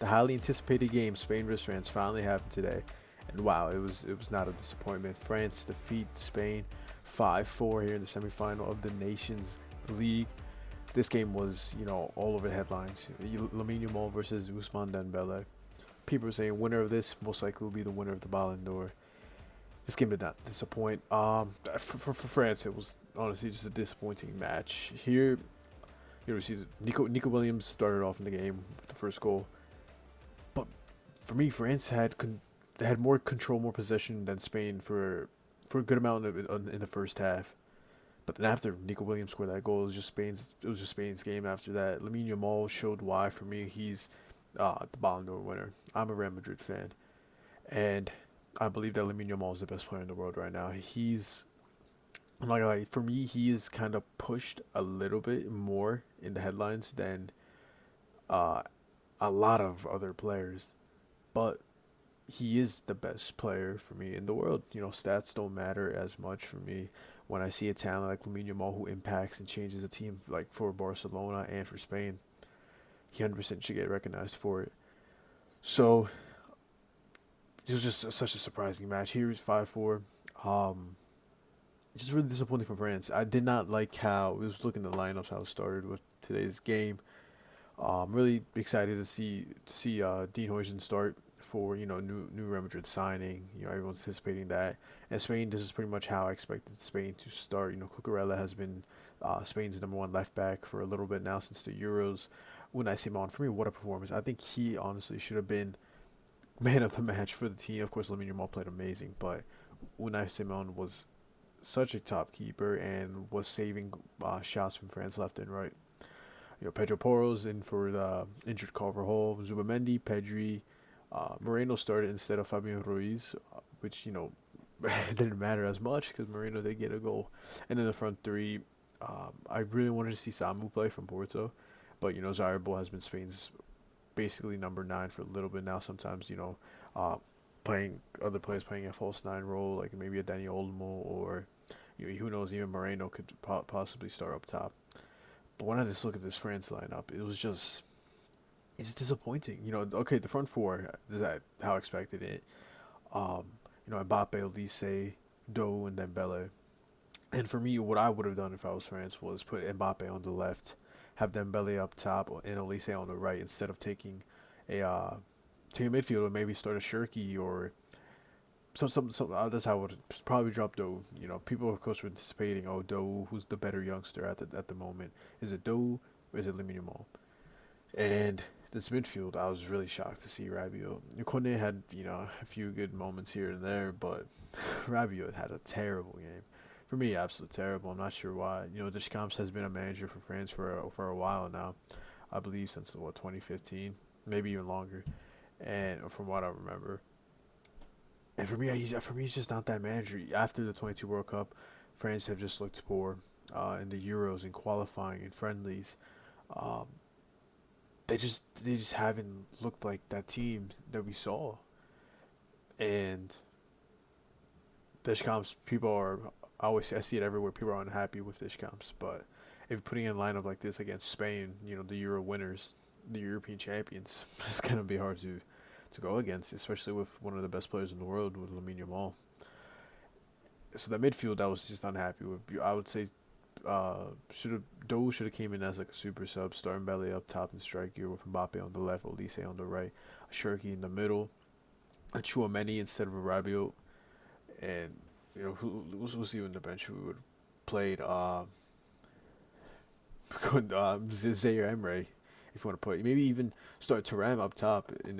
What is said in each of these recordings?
the highly anticipated game, Spain vs France, finally happened today, and wow, it was not a disappointment. France defeat Spain 5-4 here in the semifinal of the Nations League. This game was, all over the headlines. Lamine Jr versus Ousmane Dembele. People are saying winner of this most likely will be the winner of the Ballon d'Or. This game did not disappoint. For France, it was honestly just a disappointing match. Here, we see Nico Williams started off in the game with the first goal, but for me, France had more control, more possession than Spain for a good amount in the first half. But then after Nico Williams scored that goal, it was just Spain's game after that. Lamine Yamal showed why for me he's the Ballon d'Or winner. I'm a Real Madrid fan, and I believe that Lamine Yamal is the best player in the world right now. I'm not gonna lie, for me, he is kind of pushed a little bit more in the headlines than uh, a lot of other players, but he is the best player for me in the world. Stats don't matter as much for me when I see a talent like Lamine Yamal who impacts and changes a team like for Barcelona and for Spain. He 100% should get recognized for it. So it was just such a surprising match. Here is 5-4. Um, just really disappointing for France. I did not like how it was looking at the lineups, how it started with today's game. Really excited to see Dean Huijsen start for new Real Madrid signing. Everyone's anticipating that. And Spain, this is pretty much how I expected Spain to start. Cucurella has been Spain's number one left back for a little bit now since the Euros. Unai Simon, for me, what a performance! I think he honestly should have been man of the match for the team. Of course, Lamine Yamal played amazing, but Unai Simon was such a top keeper and was saving shots from France left and right. Pedro Porro's in for the injured Carvajal, Zubamendi, Pedri, Moreno started instead of Fabian Ruiz, which didn't matter as much because Moreno did get a goal. And then the front three, I really wanted to see Samu play from Porto, but Zaribo has been Spain's basically number 9 for a little bit now. Sometimes playing other players playing a false 9 role, like maybe a Dani Olmo or who knows, even Moreno could possibly start up top. But when I just look at this France lineup, it's disappointing. Okay, the front four is that how I expected it. Um, Mbappe, Olise, Doe, and Dembele. And for me, what I would have done if I was France was put Mbappe on the left, have Dembele up top, and Olise on the right instead of a uh, taking a midfielder, maybe start a Shirky or some. That's how I would probably drop Doe. People of course were anticipating, oh, Doe, who's the better youngster at the moment? Is it Doe or is it Lamine Yamal? And this midfield, I was really shocked to see Rabiot. Kone had, a few good moments here and there, but Rabiot had a terrible game. For me, absolutely terrible. I'm not sure why. Deschamps has been a manager for France for a while now. I believe since 2015, maybe even longer. And from what I remember, and for me, he's just not that manager. After the 22 World Cup, France have just looked poor in the Euros and qualifying and friendlies. Um, they just haven't looked like that team that we saw. And Deschamps, I see it everywhere. People are unhappy with Deschamps, but if you're putting in a lineup like this against Spain, the Euro winners, the European champions, it's gonna be hard to go against, especially with one of the best players in the world with Lamine Yamal. So the midfield, I was just unhappy with. I would say should have came in as like a super sub, starting Belly up top and striker with Mbappe on the left, Olise on the right, a Shirky in the middle, a Chouameni instead of a Rabiot, and we'll see in the bench who would played Zaire Emery if you want to put maybe even start Turam up top in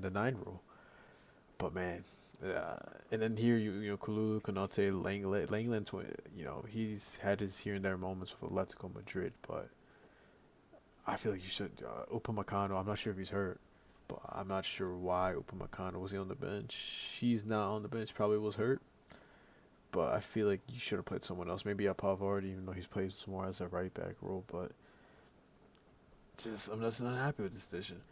the 9 role. But man, and then here Kululu, Konate, Langland, he's had his here and there moments with Atletico Madrid, but I feel like you should Upamecano. I'm not sure if he's hurt, but I'm not sure why Upamecano was he on the bench. He's not on the bench. Probably was hurt, but I feel like you should have played someone else. Maybe a Pavard, even though he's played more as a right back role, but I'm just not happy with this decision.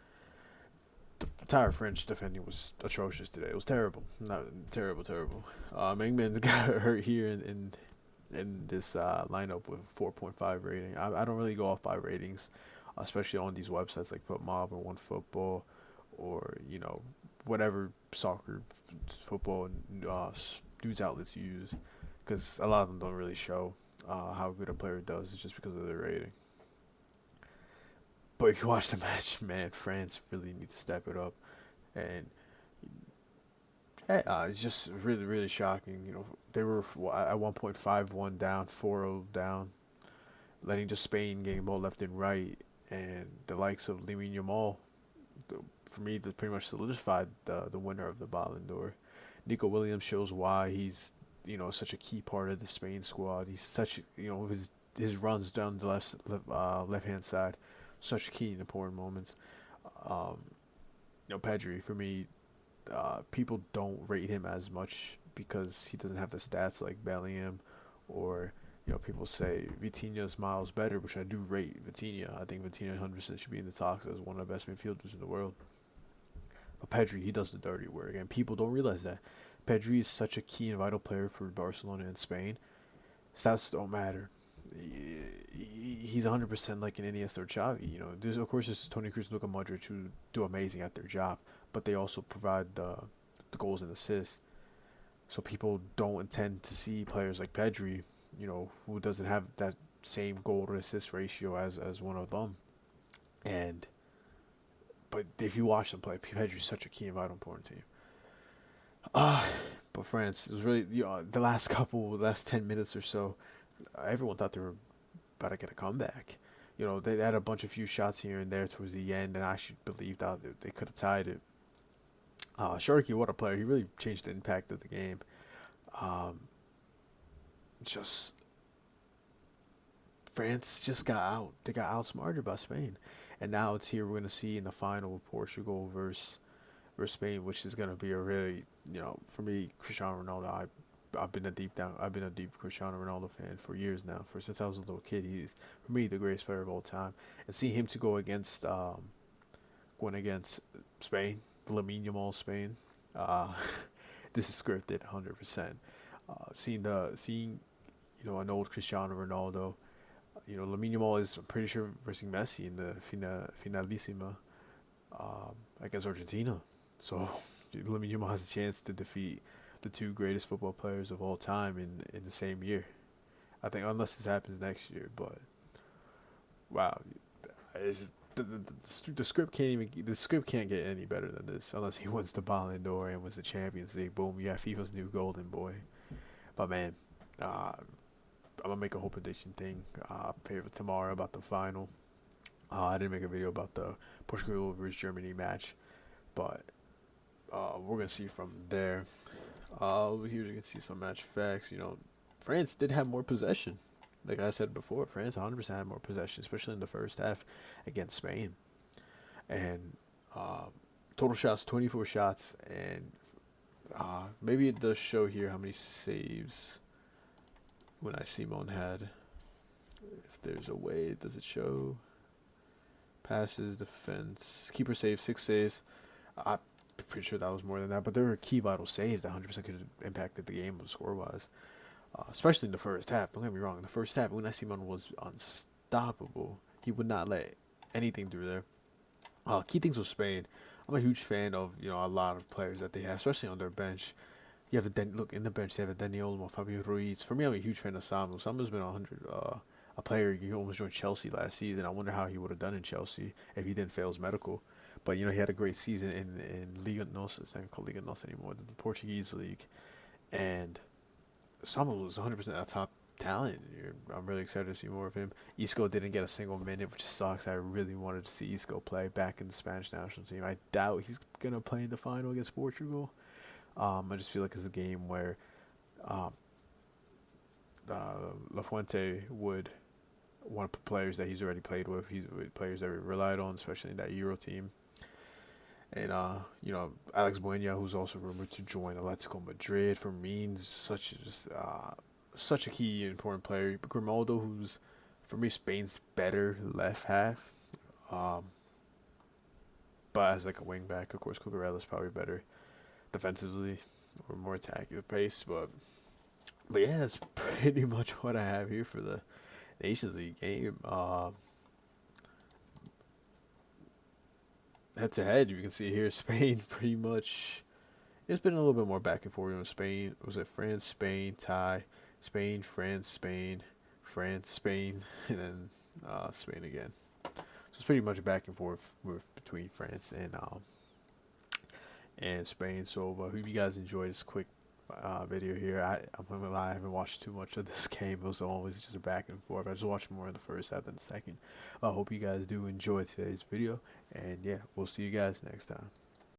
The entire French defending was atrocious today. It was terrible. Not terrible, terrible. Mengman got hurt here in this lineup with 4.5 rating. I don't really go off by ratings, especially on these websites like FootMob or OneFootball or whatever soccer, football, news outlets use, because a lot of them don't really show how good a player does. It's just because of their rating. But if you watch the match, man, France really needs to step it up, and it's just really, really shocking. They were at 1.51 down, 4-0 down, letting just Spain gain ball left and right, and the likes of Lamine Jr, for me, that pretty much solidified the winner of the Ballon d'Or. Nico Williams shows why he's such a key part of the Spain squad. He's such his runs down the left hand side, such key and important moments. Um, Pedri, for me, people don't rate him as much because he doesn't have the stats like Bellingham, or people say Vitinha's miles better, which I do rate Vitinha. I think Vitinha 100% should be in the talks as one of the best midfielders in the world. But Pedri, he does the dirty work, and people don't realize that. Pedri is such a key and vital player for Barcelona and Spain. Stats don't matter. He's 100% like an Iniesta or Xavi. Of course, there's Toni Kroos and Luka Modric who do amazing at their job, but they also provide the goals and assists. So people don't intend to see players like Pedri, who doesn't have that same goal to assist ratio as one of them. But if you watch them play, Pedri's such a key and vital important team. But France, it was really the last 10 minutes or so, everyone thought they were about to get a comeback. They had a few shots here and there towards the end, and I actually believed that they could have tied it. Sharky, what a player! He really changed the impact of the game. Just France just got out. They got outsmarted by Spain, and now it's here. We're gonna see in the final Portugal versus Spain, which is gonna be a really, for me, Cristiano Ronaldo. I've been a deep Cristiano Ronaldo fan for years now. Since I was a little kid, he's for me the greatest player of all time. And seeing him to go against Spain, Lamine Jr Spain, this is scripted 100%. Seeing an old Cristiano Ronaldo, Lamine Jr is, I'm pretty sure, versing Messi in the finalissima against Argentina. So Lamine Jr has a chance to defeat the two greatest football players of all time in the same year. I think, unless this happens next year. But wow, the script can't get any better than this unless he wins the Ballon d'Or and wins the Champions League. Boom, you have FIFA's new golden boy. But man, I'm gonna make a whole prediction thing for tomorrow about the final. I didn't make a video about the Portugal versus Germany match, but we're gonna see from there. Over here you can see some match facts. France did have more possession. Like I said before, France 100% had more possession, especially in the first half against Spain. And total shots, 24 shots, and maybe it does show here how many saves Unai Simon had. If there's a way, does it show? Passes, defense, keeper saves, 6 saves. I'm pretty sure that was more than that, but there were key vital saves that 100% could have impacted the game score-wise. Especially in the first half. Don't get me wrong. In the first half, Unai Simon was unstoppable. He would not let anything through there. Key things with Spain. I'm a huge fan of a lot of players that they have, especially on their bench. You have look in the bench. They have a Daniel Olmo, Fabio Ruiz. For me, I'm a huge fan of Samu. Samu's been 100. A player. He almost joined Chelsea last season. I wonder how he would have done in Chelsea if he didn't fail his medical. But he had a great season in Liga NOS. It's not called Liga NOS anymore. The Portuguese league, and Samuel was 100% a top talent. I'm really excited to see more of him. Isco didn't get a single minute, which sucks. I really wanted to see Isco play back in the Spanish national team. I doubt he's going to play in the final against Portugal. I just feel like it's a game where La Fuente would want to put players that he's already played with. He's players that we relied on, especially in that Euro team. And Alex Buena, who's also rumored to join Atletico Madrid. For me, such a key and important player. Grimaldo, who's for me Spain's better left half, but as like a wing back, of course, Cucurella's probably better defensively or more attacking pace. But yeah, that's pretty much what I have here for the Nations League game. head to head, you can see here Spain pretty much. It's been a little bit more back and forth. Spain, was it France, Spain, tie, Spain, France, Spain, France, Spain, and then Spain again. So it's pretty much back and forth between France and Spain. So I hope you guys enjoyed this quick video here. I'm gonna lie, I haven't watched too much of this game. It was always just a back and forth. I just watched more in the first half than the second. I hope you guys do enjoy today's video, and yeah, we'll see you guys next time.